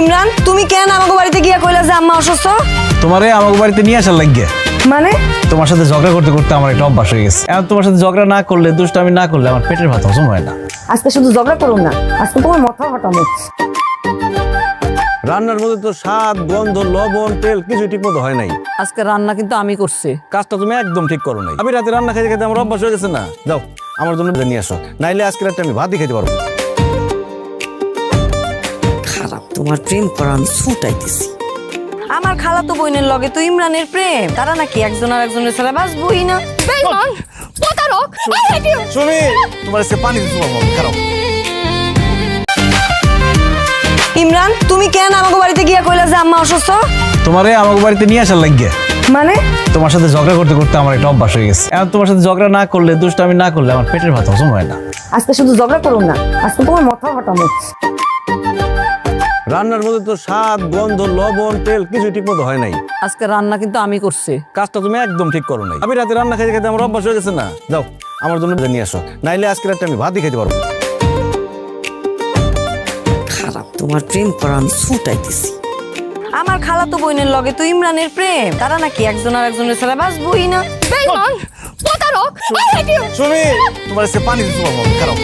ইমরান, তুমি কেন আমাকে বাড়িতে গিয়া কইলা যে আম্মা অসুস্থ? তোমারে আমাকে বাড়িতে নিয়ে আসার লাগিয়ে মানে তোমার সাথে ঝগড়া করতে করতে আমার একটা অভ্যাস হয়ে গেছে। এখন তোমার সাথে ঝগড়া না করলে, দুষ্টামি না করলে আমার পেটের ভাত হজম হয় না। আজকে শুধু ঝগড়া করুন না, আজকে তোমার মাথা ফাটামো। রান্নার মধ্যে তো স্বাদ, গন্ধ, লবণ, তেল কিছু ঠিক মতো হয় নাই। আজকে রান্না কিন্তু আমি করছি। কাজটা তুমি একদম ঠিক করো নাই। আমি রাতে রান্না খাইতে খাইতে আমার অভ্যাস হয়ে গেছে না। যাও আমার জন্য নিয়ে আসো, নাইলে আজকে রাতে আমি ভাতই খেতে পারবো। খারাপ, তোমার প্রেম করা আমি ছুটাইতেছি। আমার খালাতো বোনের লগে তো ইমরানের প্রেম, তারা নাকি একজন আর একজনের ছাড়া বাঁচবই না। বেঈমান, প্রতারক, সুমি, তোমার আজকে পানি দিতে পারবো না, খারাপ। ইমরান, তুমি কেন আমাকে বাড়িতে গিয়া কইলা যে আম্মা অসুস্থ? তোমারে আমাকে বাড়িতে নিয়ে আসার লাগিয়ে মানে তোমার সাথে ঝগড়া করতে করতে আমার একটা অভ্যাস হয়ে গেছে। এখন তোমার সাথে ঝগড়া না করলে, দুষ্টামি না করলে আমার পেটের ভাত হজম হয় না। আজকে শুধু ঝগড়া করুন না, আজকে তোমার মাথা ফাটামো। রান্নার মধ্যে তো স্বাদ, গন্ধ, লবণ, তেল কিছু ঠিক মতো হয় নাই। আজকে রান্না কিন্তু আমি করছি। কাজটা তুমি একদম ঠিক করো নাই। আমি রাতে রান্না খাইতে খাইতে আমার অভ্যাস হয়ে গেছে না। যাও আমার জন্য নিয়ে আসো, নাইলে আজকে রাতে আমি ভাতই খেতে পারবো। খারাপ, তোমার প্রেম করা আমি ছুটাইতেছি। আমার খালাতো বোনের লগে তো ইমরানের প্রেম, তারা নাকি একজন আর একজনের ছাড়া বাঁচবই না। বেঈমান, প্রতারক, সুমি, তোমার আজকে পানি দিতে পারবো না, খারাপ।